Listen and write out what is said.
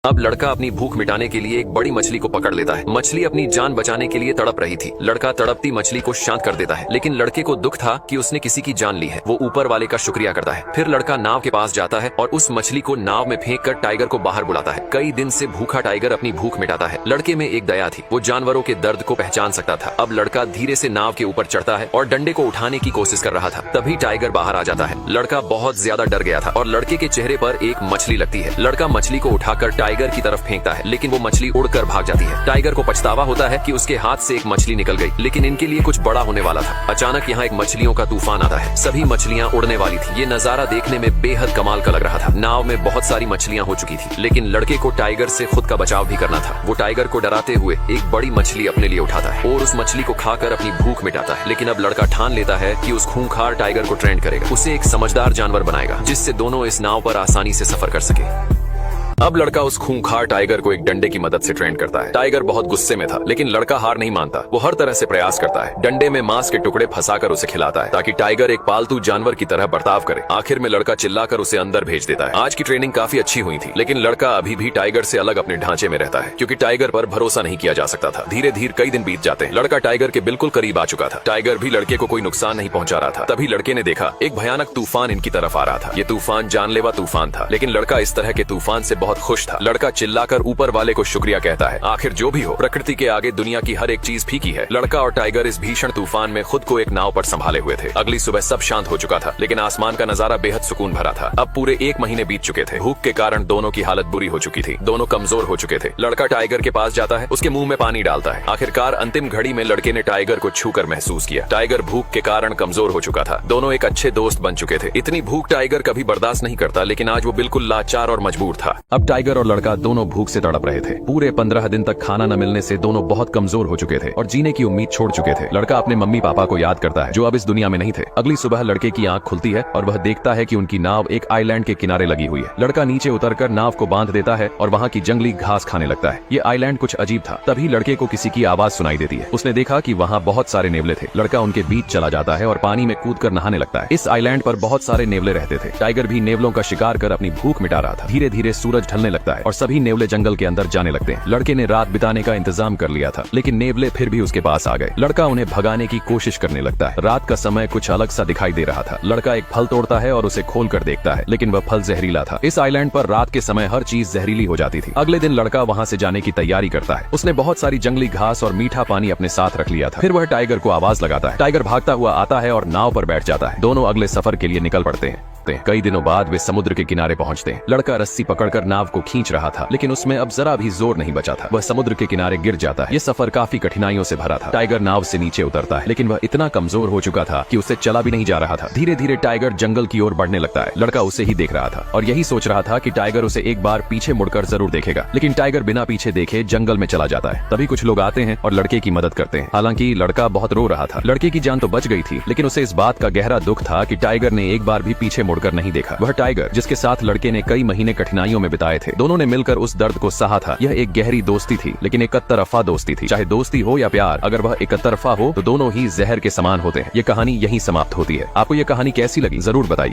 अब लड़का अपनी भूख मिटाने के लिए एक बड़ी मछली को पकड़ लेता है। मछली अपनी जान बचाने के लिए तड़प रही थी। लड़का तड़पती मछली को शांत कर देता है, लेकिन लड़के को दुख था कि उसने किसी की जान ली है। वो ऊपर वाले का शुक्रिया करता है। फिर लड़का नाव के पास जाता है और उस मछली को नाव में फेंक कर टाइगर को बाहर बुलाता है। कई दिन से भूखा टाइगर अपनी भूख मिटाता है। लड़के में एक दया थी, वो जानवरों के दर्द को पहचान सकता था। अब लड़का धीरे से नाव के ऊपर चढ़ता है और डंडे को उठाने की कोशिश कर रहा था। तभी टाइगर बाहर आ जाता है। लड़का बहुत ज्यादा डर गया था और लड़के के चेहरे पर एक मछली लगती है। लड़का मछली को उठाकर टाइगर की तरफ फेंकता है, लेकिन वो मछली उड़कर भाग जाती है। टाइगर को पछतावा होता है कि उसके हाथ से एक मछली निकल गई, लेकिन इनके लिए कुछ बड़ा होने वाला था। अचानक यहाँ एक मछलियों का तूफान आता है। सभी मछलियाँ उड़ने वाली थी। ये नजारा देखने में बेहद कमाल का लग रहा था। नाव में बहुत सारी मछलियाँ हो चुकी थी, लेकिन लड़के को टाइगर से खुद का बचाव भी करना था। वो टाइगर को डराते हुए एक बड़ी मछली अपने लिए उठाता है और उस मछली को खाकर अपनी भूख मिटाता है। लेकिन अब लड़का ठान लेता है कि उस खूंखार टाइगर को ट्रेंड करेगा, उसे एक समझदार जानवर बनाएगा, जिससे दोनों इस नाव पर आसानी से सफर कर सके। अब लड़का उस खूंखार टाइगर को एक डंडे की मदद से ट्रेन करता है। टाइगर बहुत गुस्से में था, लेकिन लड़का हार नहीं मानता। वो हर तरह से प्रयास करता है। डंडे में मांस के टुकड़े फंसाकर उसे खिलाता है, ताकि टाइगर एक पालतू जानवर की तरह बर्ताव करे। आखिर में लड़का चिल्लाकर उसे अंदर भेज देता है। आज की ट्रेनिंग काफी अच्छी हुई थी, लेकिन लड़का अभी भी टाइगर से अलग अपने ढांचे में रहता है, क्योंकि टाइगर पर भरोसा नहीं किया जा सकता था। धीरे धीरे कई दिन बीत जाते हैं। लड़का टाइगर के बिल्कुल करीब आ चुका था। टाइगर भी लड़के को कोई नुकसान नहीं पहुंचा रहा था। तभी लड़के ने देखा एक भयानक तूफान इनकी तरफ आ रहा था। ये तूफान जानलेवा तूफान था, लेकिन लड़का इस तरह के तूफान से बहुत खुश था। लड़का चिल्लाकर ऊपर वाले को शुक्रिया कहता है। आखिर जो भी हो, प्रकृति के आगे दुनिया की हर एक चीज फीकी है। लड़का और टाइगर इस भीषण तूफान में खुद को एक नाव पर संभाले हुए थे। अगली सुबह सब शांत हो चुका था, लेकिन आसमान का नजारा बेहद सुकून भरा था। अब पूरे 1 महीने बीत चुके थे। भूख के कारण दोनों की हालत बुरी हो चुकी थी। दोनों कमजोर हो चुके थे। लड़का टाइगर के पास जाता है, उसके मुंह में पानी डालता है। आखिरकार अंतिम घड़ी में लड़के ने टाइगर को छूकर महसूस किया। टाइगर भूख के कारण कमजोर हो चुका था। दोनों एक अच्छे दोस्त बन चुके थे। इतनी भूख टाइगर कभी बर्दाश्त नहीं करता, लेकिन आज वो बिल्कुल लाचार और मजबूर था। अब टाइगर और लड़का दोनों भूख से तड़प रहे थे। पूरे 15 दिन तक खाना न मिलने से दोनों बहुत कमजोर हो चुके थे और जीने की उम्मीद छोड़ चुके थे। लड़का अपने मम्मी पापा को याद करता है, जो अब इस दुनिया में नहीं थे। अगली सुबह लड़के की आंख खुलती है और वह देखता है कि उनकी नाव एक आइलैंड के किनारे लगी हुई है। लड़का नीचे उतरकर नाव को बांध देता है और वहाँ की जंगली घास खाने लगता है। ये आइलैंड कुछ अजीब था। तभी लड़के को किसी की आवाज सुनाई देती है। उसने देखा कि वहाँ बहुत सारे नेवले थे। लड़का उनके बीच चला जाता है और पानी में कूदकर नहाने लगता है। इस आइलैंड पर बहुत सारे नेवले रहते थे। टाइगर भी नेवलों का शिकार कर अपनी भूख मिटा रहा था। धीरे धीरे सूरज ढलने लगता है और सभी नेवले जंगल के अंदर जाने लगते हैं। लड़के ने रात बिताने का इंतजाम कर लिया था, लेकिन नेवले फिर भी उसके पास आ गए। लड़का उन्हें भगाने की कोशिश करने लगता है। रात का समय कुछ अलग सा दिखाई दे रहा था। लड़का एक फल तोड़ता है और उसे खोल कर देखता है, लेकिन वह फल जहरीला था। इस आइलैंड पर रात के समय हर चीज जहरीली हो जाती थी। अगले दिन लड़का वहाँ से जाने की तैयारी करता है। उसने बहुत सारी जंगली घास और मीठा पानी अपने साथ रख लिया था। फिर वह टाइगर को आवाज लगाता है। टाइगर भागता हुआ आता है और नाव पर बैठ जाता है। दोनों अगले सफर के लिए निकल पड़ते हैं। कई दिनों बाद वे समुद्र के किनारे पहुंचते हैं। लड़का रस्सी पकड़कर नाव को खींच रहा था, लेकिन उसमें अब जरा भी जोर नहीं बचा था। वह समुद्र के किनारे गिर जाता है। ये सफर काफी कठिनाइयों से भरा था। टाइगर नाव से नीचे उतरता है, लेकिन वह इतना कमजोर हो चुका था कि उसे चला भी नहीं जा रहा था। धीरे धीरे टाइगर जंगल की ओर बढ़ने लगता है। लड़का उसे ही देख रहा था और यही सोच रहा था कि टाइगर उसे एक बार पीछे मुड़कर जरूर देखेगा, लेकिन टाइगर बिना पीछे देखे जंगल में चला जाता है। तभी कुछ लोग आते हैं और लड़के की मदद करते हैं। हालांकि लड़का बहुत रो रहा था। लड़के की जान तो बच गई थी, लेकिन उसे इस बात का गहरा दुख था कि टाइगर ने एक बार भी पीछे मुड़कर नहीं देखा। वह टाइगर जिसके साथ लड़के ने कई महीने कठिनाइयों में बिताए थे। दोनों ने मिलकर उस दर्द को सहा था। यह एक गहरी दोस्ती थी, लेकिन एक तरफा दोस्ती थी। चाहे दोस्ती हो या प्यार, अगर वह एक तरफा हो तो दोनों ही जहर के समान होते हैं। ये कहानी यहीं समाप्त होती है। आपको ये कहानी कैसी लगी जरूर बताइए।